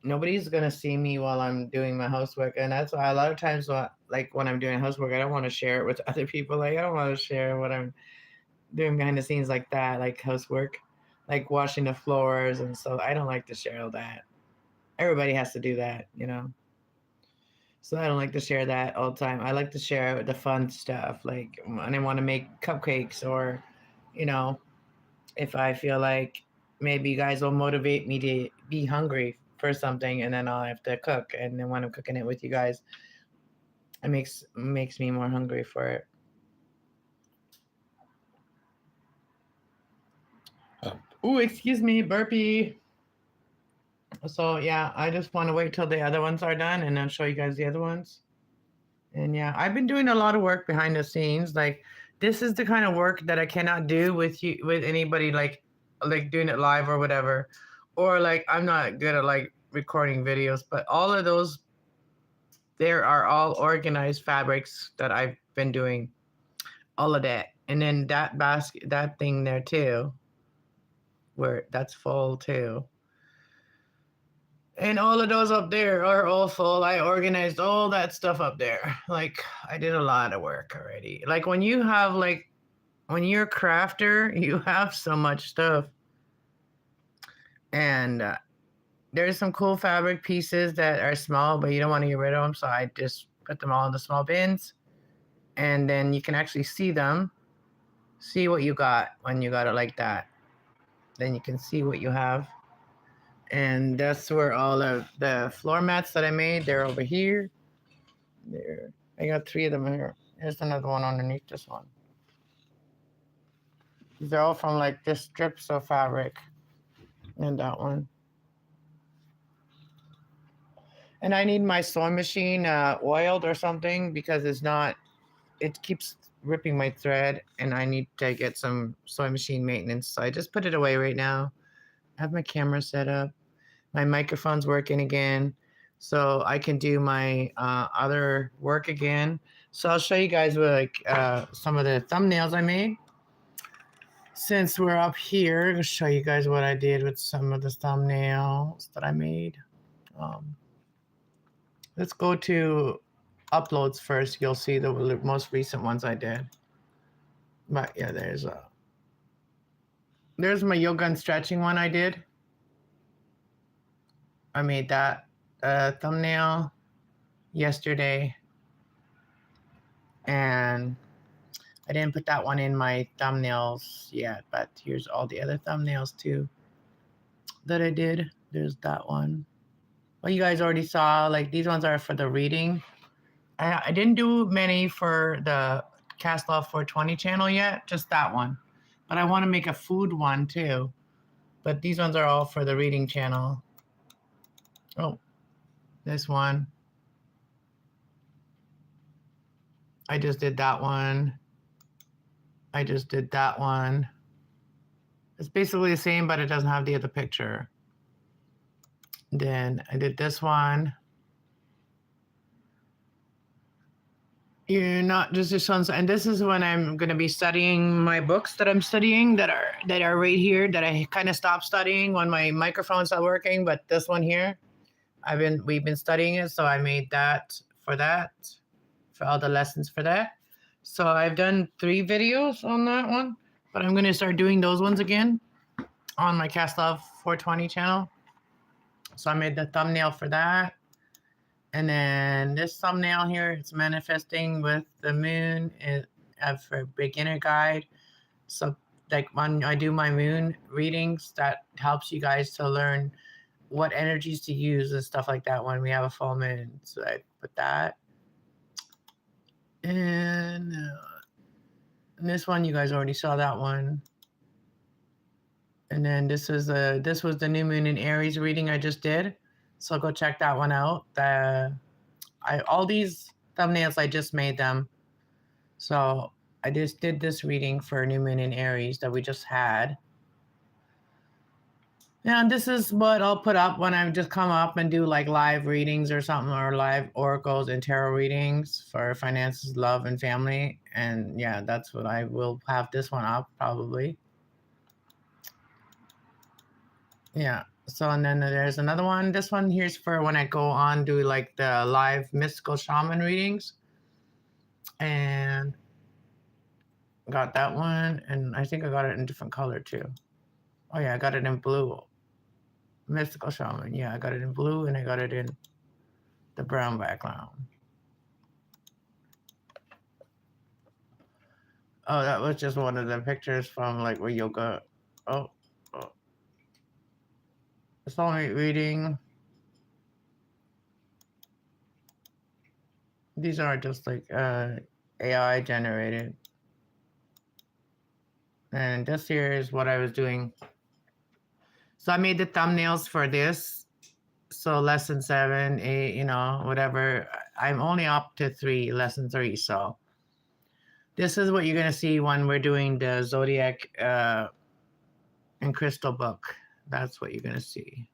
nobody's gonna see me while I'm doing my housework, and that's why a lot of times, like when I'm doing housework, I don't want to share it with other people. Like, I don't want to share what I'm doing behind the scenes like that, like housework, like washing the floors and so. I don't like to share all that. Everybody has to do that, you know. So I don't like to share that all the time. I like to share the fun stuff, like when I want to make cupcakes, or, you know, if I feel like maybe you guys will motivate me to be hungry for something, and then I'll have to cook. And then when I'm cooking it with you guys, it makes me more hungry for it. Oh, excuse me, burpee. So yeah, I just want to wait till the other ones are done and then show you guys the other ones. And yeah, I've been doing a lot of work behind the scenes. Like this is the kind of work that I cannot do with you with anybody like doing it live or whatever. Or like I'm not good at like recording videos, but all of those there are all organized fabrics that I've been doing. All of that. And then that basket that thing there too, where that's full too. And all of those up there are all full. I organized all that stuff up there. Like I did a lot of work already. Like when you have like when you're a crafter, you have so much stuff. And there's some cool fabric pieces that are small, but you don't want to get rid of them. So I just put them all in the small bins. And then you can actually see them. See what you got when you got it like that. Then you can see what you have. And that's where all of the floor mats that I made, they're over here. There. I got 3 of them here. Here's another one underneath this one. These are all from like just strips of fabric. And that one. And I need my sewing machine oiled or something because it keeps ripping my thread, and I need to get some sewing machine maintenance. So I just put it away right now. I have my camera set up. My microphone's working again, so I can do my other work again. So I'll show you guys like some of the thumbnails I made. Since we're up here, I'll show you guys what I did with some of the thumbnails that I made. Let's go to uploads first. You'll see the most recent ones I did. But yeah, there's my yoga and stretching one I did. I made that thumbnail yesterday, and I didn't put that one in my thumbnails yet, but here's all the other thumbnails too that I did. There's that one. Well, you guys already saw, like these ones are for the reading. I didn't do many for the Kass 420 channel yet, just that one. But I want to make a food one too. But these ones are all for the reading channel. Oh, this one. I just did that one. I just did that one. It's basically the same, but it doesn't have the other picture. Then I did this one. You're not just this one's, and this is when I'm going to be studying my books that I'm studying that are right here that I kind of stopped studying when my microphone's not working. But this one here, we've been studying it, so I made that for all the lessons for that. So I've done 3 videos on that one, but I'm going to start doing those ones again on my Kasslove 420 channel. So I made the thumbnail for that. And then this thumbnail here, it's manifesting with the moon for beginner guide. So like when I do my moon readings, that helps you guys to learn what energies to use and stuff like that when we have a full moon. So I put that. And this one, you guys already saw that one. And then this was the new moon in Aries reading I just did. So go check that one out. All these thumbnails, I just made them. So I just did this reading for new moon in Aries that we just had. And this is what I'll put up when I just come up and do like live readings or something, or live oracles and tarot readings for finances, love, and family. And yeah, that's what I will have this one up probably. Yeah. So, and then there's another one. This one here's for when I go on do like the live mystical shaman readings. And got that one. And I think I got it in a different color too. Oh yeah, I got it in blue. Mystical shaman. Yeah, I got it in blue and I got it in the brown background. Oh, that was just one of the pictures from like where yoga. Oh. Soulmate reading. These are just like AI generated. And this here is what I was doing. So I made the thumbnails for this. So lesson 7, 8, whatever. I'm only up to 3, lesson 3. So this is what you're going to see when we're doing the Zodiac and Crystal book. That's what you're going to see.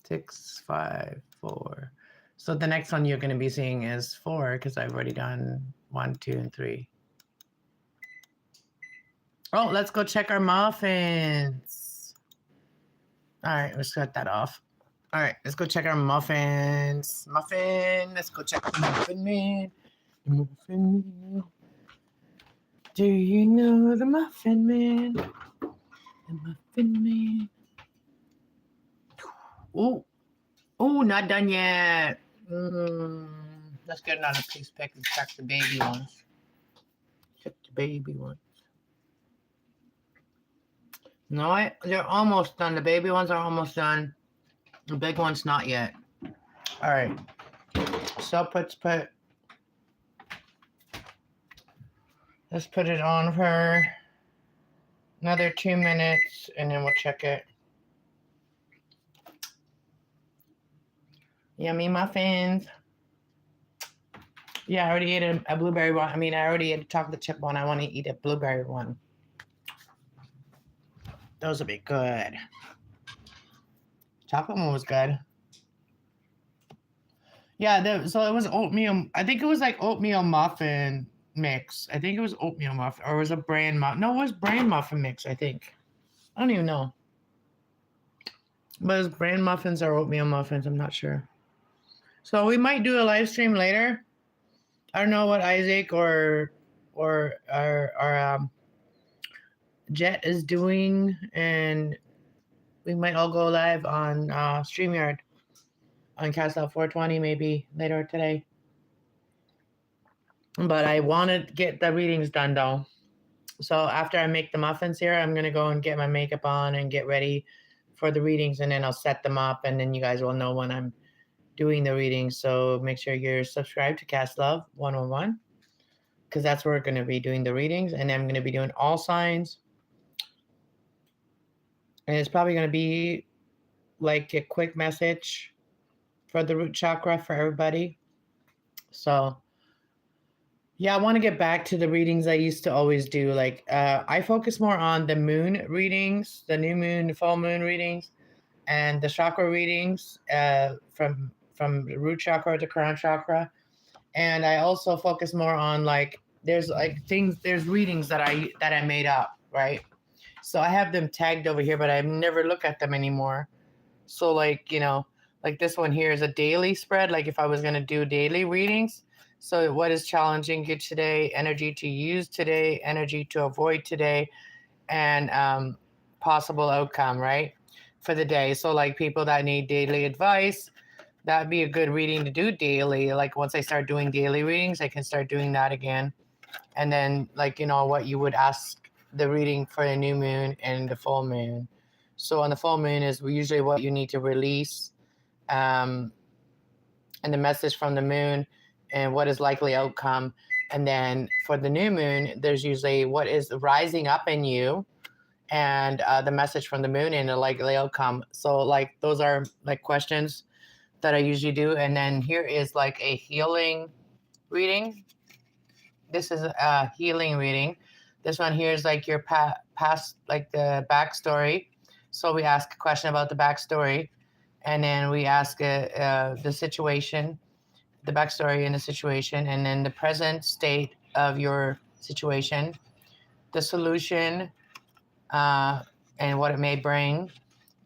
6, 5, 4. So the next one you're going to be seeing is 4 because I've already done 1, 2, and 3. Oh, let's go check our muffins. All right, let's cut that off. All right, let's go check our muffins. Let's go check the muffin man. The muffin man. Do you know the muffin man? The muffin man. Oh, not done yet. Let's get another piece pick and check the baby ones. Check the baby ones. No, they're almost done. The baby ones are almost done. The big one's not yet. All right. So let's put it on for another 2 minutes, and then we'll check it. Yummy muffins. Yeah, I already ate a blueberry one. I mean, I already ate a chocolate chip one. I want to eat a blueberry one. Those will be good. Chocolate one was good. Yeah, so it was oatmeal. I think it was like oatmeal muffin mix. I think it was oatmeal muffin, or it was a bran muffin. No, it was bran muffin mix, I think. I don't even know. But it was bran muffins or oatmeal muffins. I'm not sure. So we might do a live stream later. I don't know what Isaac or Jet is doing, and we might all go live on StreamYard on Kassloves 420 maybe later today. But I want to get the readings done though. So after I make the muffins here, I'm gonna go and get my makeup on and get ready for the readings, and then I'll set them up, and then you guys will know when I'm doing the readings. So make sure you're subscribed to Kasslove 101, because that's where we're going to be doing the readings, and I'm going to be doing all signs, and it's probably going to be like a quick message for the root chakra for everybody. So yeah, I want to get back to the readings I used to always do. Like I focus more on the moon readings, the new moon, full moon readings, and the chakra readings from the root chakra to crown chakra. And I also focus more on like there's readings that I made up, right? So I have them tagged over here, but I never look at them anymore. So like, like this one here is a daily spread, like if I was going to do daily readings. So what is challenging you today, energy to use today, energy to avoid today, and possible outcome, right? For the day. So like people that need daily advice, that'd be a good reading to do daily. Like once I start doing daily readings, I can start doing that again. And then like, what you would ask the reading for the new moon and the full moon. So on the full moon is usually what you need to release, and the message from the moon and what is likely outcome. And then for the new moon, there's usually what is rising up in you, and the message from the moon and the likely outcome. So like those are like questions that I usually do. And then here is like a healing reading. This is a healing reading. This one here is like your past, like the backstory. So we ask a question about the backstory, and then we ask the situation, the backstory and the situation, and then the present state of your situation, the solution, and what it may bring,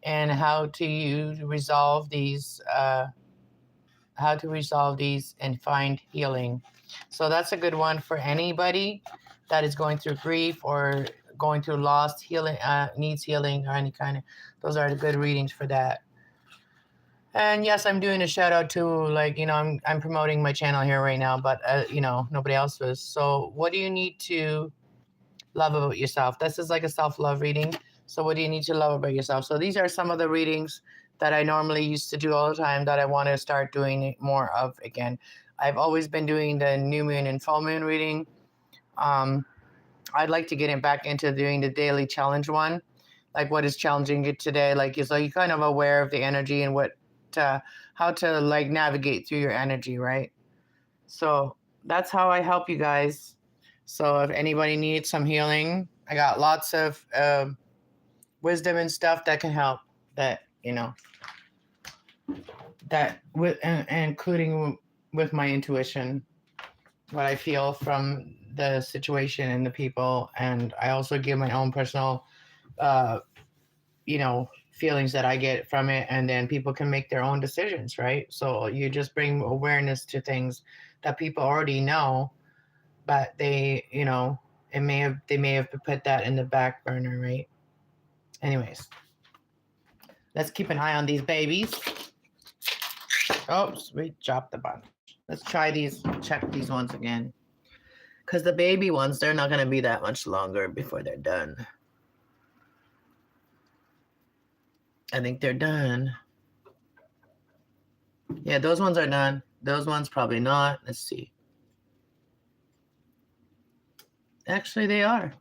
and how to resolve these. How to resolve these and find healing. So that's a good one for anybody that is going through grief or going through loss, healing, needs healing, or any kind of. Those are the good readings for that. And yes, I'm doing a shout out to, like, I'm promoting my channel here right now, but nobody else was. So what do you need to love about yourself? This is like a self-love reading. So what do you need to love about yourself? So these are some of the readings that I normally used to do all the time that I want to start doing more of again. I've always been doing the new moon and full moon reading. I'd like to get back into doing the daily challenge one. Like what is challenging you today? Like so you're kind of aware of the energy and how to like navigate through your energy, right? So that's how I help you guys. So if anybody needs some healing, I got lots of wisdom and stuff that can help. That with and including with my intuition, what I feel from the situation and the people, and I also give my own personal, feelings that I get from it, and then people can make their own decisions, right? So you just bring awareness to things that people already know, but they may have put that in the back burner, right? Anyways, let's keep an eye on these babies. Oops, we dropped a bunch. Let's try these, check these ones again. Because the baby ones, they're not going to be that much longer before they're done. I think they're done. Yeah, those ones are done. Those ones probably not. Let's see. Actually, they are.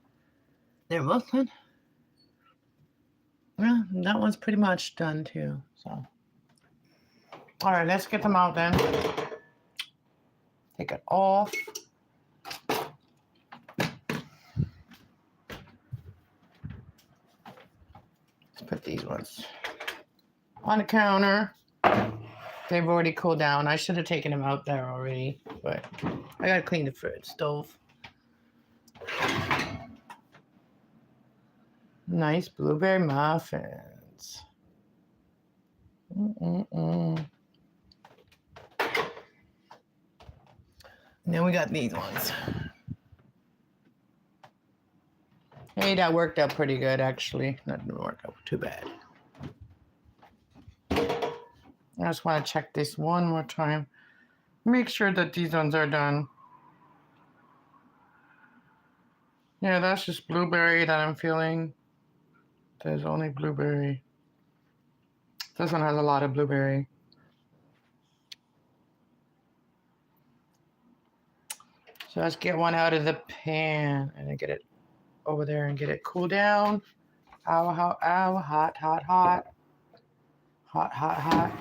They're both done. Well, that one's pretty much done too. So, all right, let's get them out then. Take it off. Let's put these ones on the counter. They've already cooled down. I should have taken them out there already, but I gotta clean the fridge stove. Nice blueberry muffins. And then we got these ones. Hey, that worked out pretty good, actually. That didn't work out too bad. I just want to check this one more time. Make sure that these ones are done. Yeah, that's just blueberry that I'm feeling. There's only blueberry. This one has a lot of blueberry. So let's get one out of the pan and then get it over there and get it cool down. Ow, ow, ow, hot, hot, hot. Hot, hot, hot.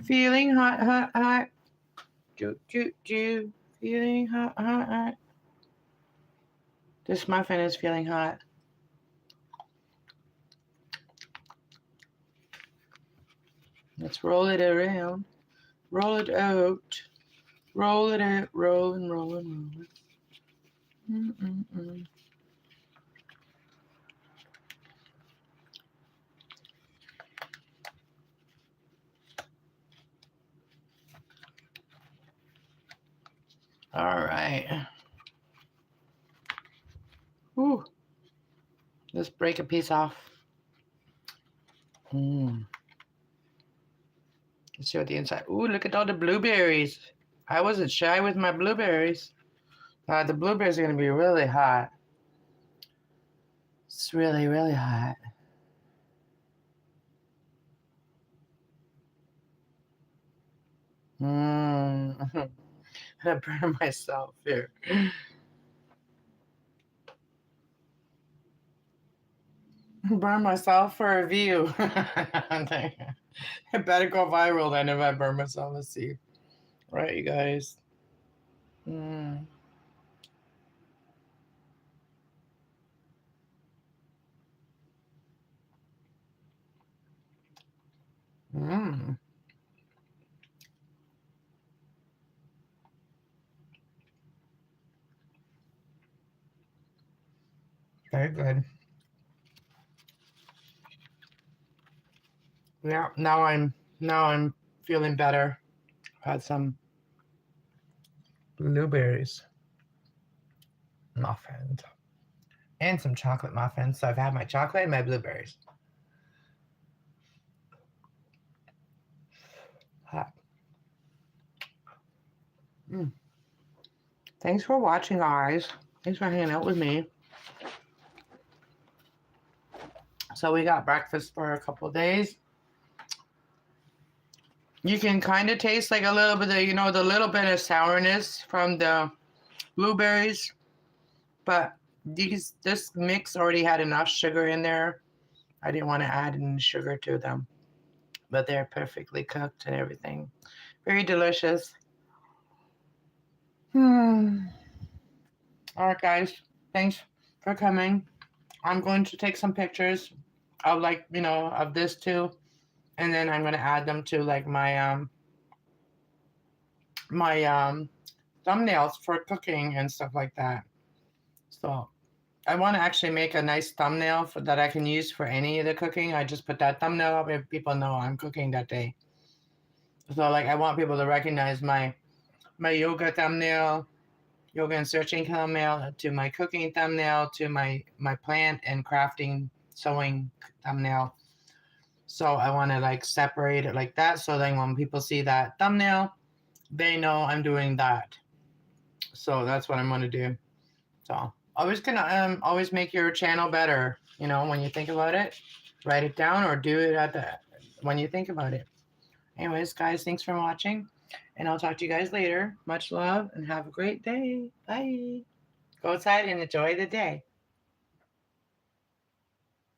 Feeling hot, hot, hot. Joo, joo, joo. Feeling hot, hot, hot. This muffin is feeling hot. Let's roll it around. Roll it out. Roll it out. Roll and roll and roll it. All right. Ooh. Let's break a piece off. Let's see what the inside. Ooh, look at all the blueberries. I wasn't shy with my blueberries. The blueberries are going to be really hot. It's really, really hot. I'm going to burn myself here. Burn myself for a view. It better go viral than if I burn myself. Let's see. Right, you guys. Mm. Mm. Very good. Yeah, now I'm feeling better. Had some blueberries muffins and some chocolate muffins. So I've had my chocolate and my blueberries. Hot. Thanks for watching, guys. Thanks for hanging out with me. So we got breakfast for a couple days. You can kind of taste like a little bit of, the little bit of sourness from the blueberries, but this mix already had enough sugar in there. I didn't want to add any sugar to them, but they're perfectly cooked and everything. Very delicious. All right, guys. Thanks for coming. I'm going to take some pictures of of this too, and then I'm gonna add them to like my thumbnails for cooking and stuff like that. So I want to actually make a nice thumbnail that I can use for any of the cooking. I just put that thumbnail up if people know I'm cooking that day. So like I want people to recognize my yoga thumbnail, yoga and searching thumbnail, to my cooking thumbnail, to my plant and crafting sewing thumbnail. So I want to like separate it like that. So then when people see that thumbnail, they know I'm doing that. So that's what I'm going to do. So always make your channel better. When you think about it, write it down or do it when you think about it. Anyways, guys, thanks for watching, and I'll talk to you guys later. Much love and have a great day. Bye. Go outside and enjoy the day.